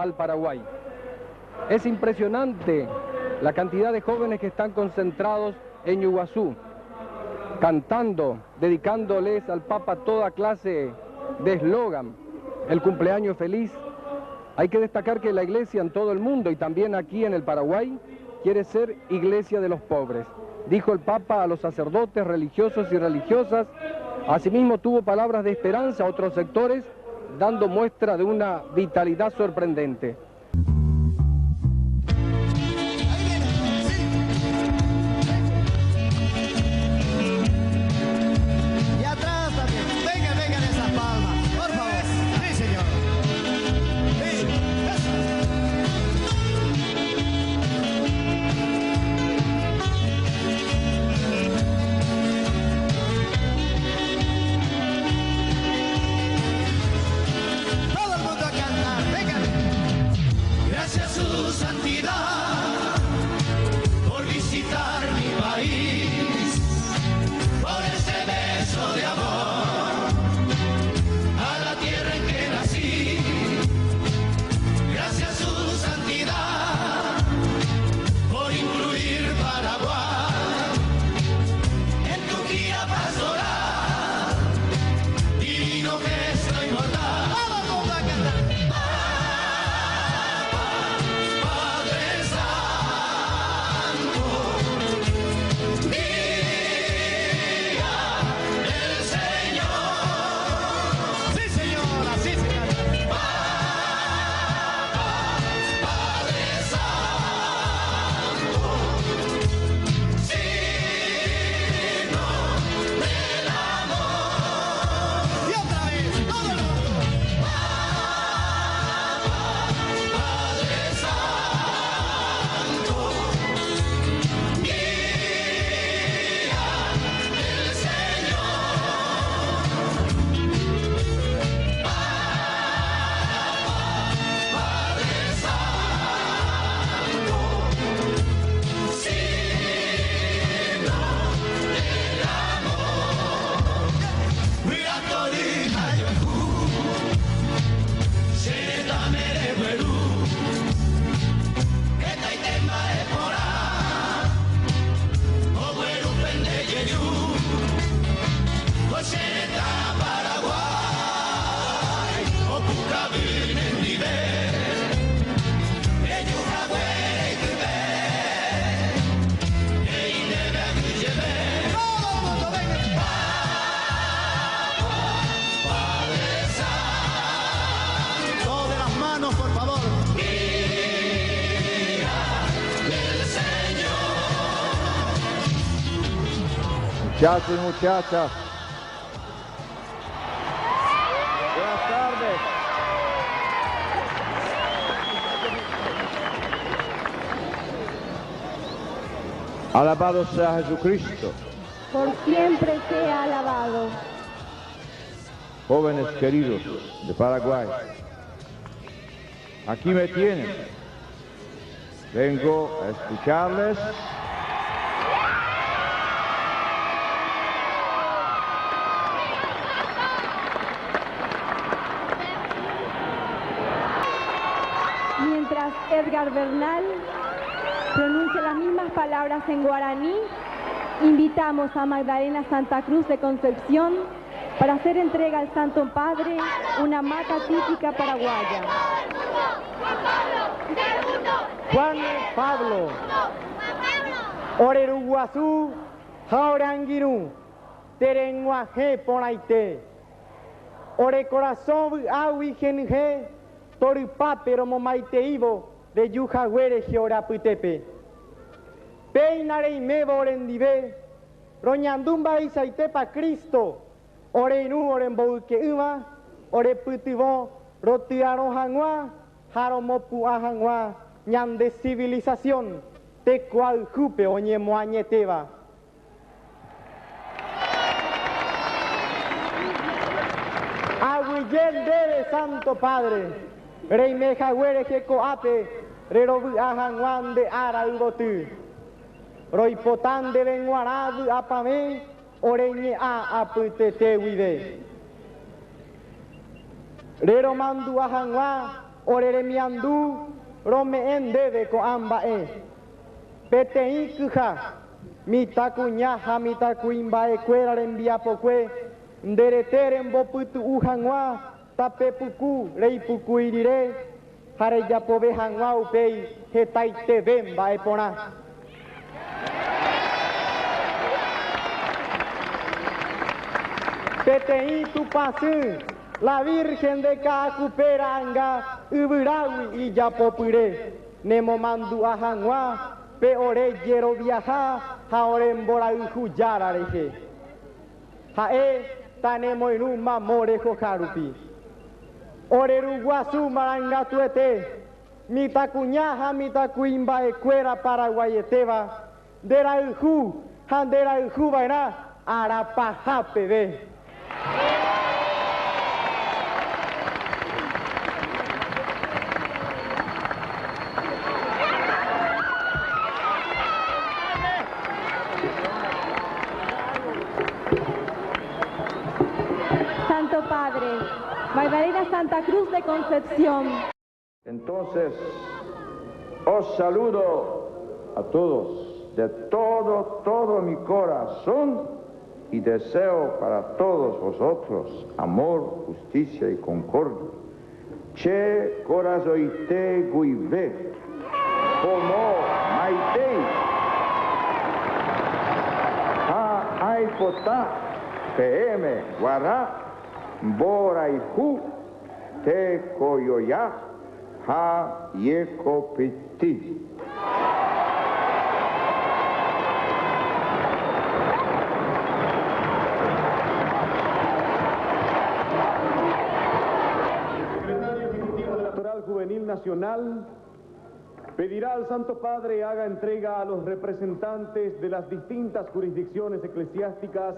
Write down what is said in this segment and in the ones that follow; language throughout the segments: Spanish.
al Paraguay. Es impresionante la cantidad de jóvenes que están concentrados en Iguazú, cantando, dedicándoles al Papa toda clase de eslogan, el cumpleaños feliz. Hay que destacar que la iglesia en todo el mundo y también aquí en el Paraguay quiere ser iglesia de los pobres. Dijo el Papa a los sacerdotes, religiosos y religiosas. Asimismo tuvo palabras de esperanza a otros sectores, dando muestra de una vitalidad sorprendente. Muchachos y muchachas, buenas tardes. Alabado sea Jesucristo. Por siempre sea alabado. Jóvenes queridos de Paraguay, aquí me tienen. Vengo a escucharles. Mientras Edgar Bernal pronuncia las mismas palabras en guaraní, invitamos a Magdalena Santa Cruz de Concepción para hacer entrega al Santo Padre una hamaca típica paraguaya. Juan Pablo, Oreruguazú, Jauranguirú, Terenguaje Ponaite, Ore Corazón Ahuigenje, Toripapero Momaiteivo, de Yujaguere Georaputepe. Peinare y Mebo Orendive, Roñandumba Isaitepa Cristo, Oreinu Orenbouque Uma, Ore Putivo, Rotiaro Jangua, Jaromopu Ajangua, Ñan de civilización, te cual jupe oñemoañeteva. Aguillel debe Santo Padre, Rey Mejaguere Jeco Ape, Rerobu Ajanguan de Ara Ubotu, Roipotán de Benguarab Apame, Oreñe A Aputete Huide. Rero Mandu Ajangua, orere miandu rome endebe ko ambae petei kuja mitakuña ha mitakuimbae kuera rembiapokue nderetere mboputu uhangwa tapepuku reipukuirire jare japove hangwa upei hetaiteve mbae porã. Petei tupasy la Virgen de Kakuperanga yvyrágui ijapopyre nemomandu'a hag̃ua pe ore jeroviaha ha ore mborayhujára rehe ha'e tanemoirũ mamóre hohárupi ore ruguasu marangatuete mitakuña ha mitakuimba'ekuéra paraguayetéva nderayhu ha nderayhuva'erã arapahápeve. Santo Padre, Magdalena Santa Cruz de Concepción. Entonces, os saludo a todos, de todo mi corazón, y deseo para todos vosotros amor, justicia y concordia. Che corazoite guive, como maitei, ha aipota, PM, guará, boraihu, te coyoya, ha yecopiti. Juvenil Nacional pedirá al Santo Padre haga entrega a los representantes de las distintas jurisdicciones eclesiásticas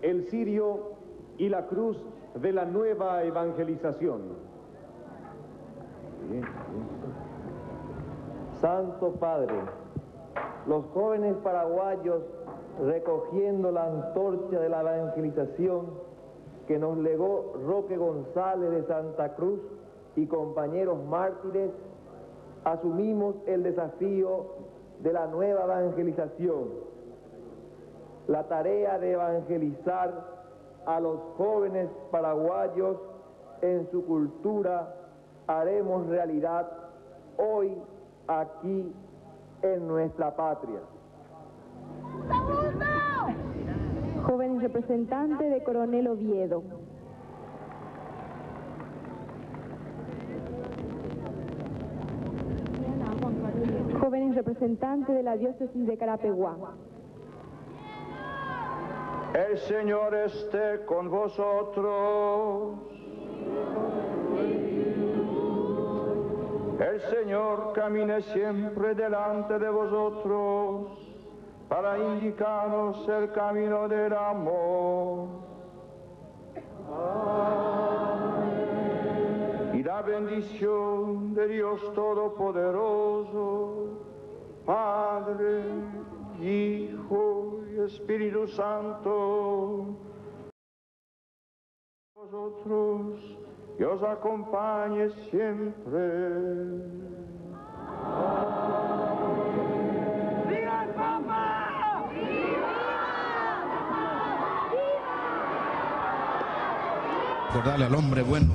el cirio y la cruz de la nueva evangelización. Santo Padre, los jóvenes paraguayos recogiendo la antorcha de la evangelización que nos legó Roque González de Santa Cruz y compañeros mártires, asumimos el desafío de la nueva evangelización, la tarea de evangelizar a los jóvenes paraguayos en su cultura, haremos realidad hoy aquí en nuestra patria. Jóvenes representantes de Coronel Oviedo. Jóvenes representantes de la diócesis de Carapeguá. El Señor esté con vosotros. El Señor camine siempre delante de vosotros para indicaros el camino del amor. Y la bendición de Dios Todopoderoso, Padre, Hijo y Espíritu Santo, vosotros y os acompañe siempre. ¡Viva el Papa! Recordarle al hombre bueno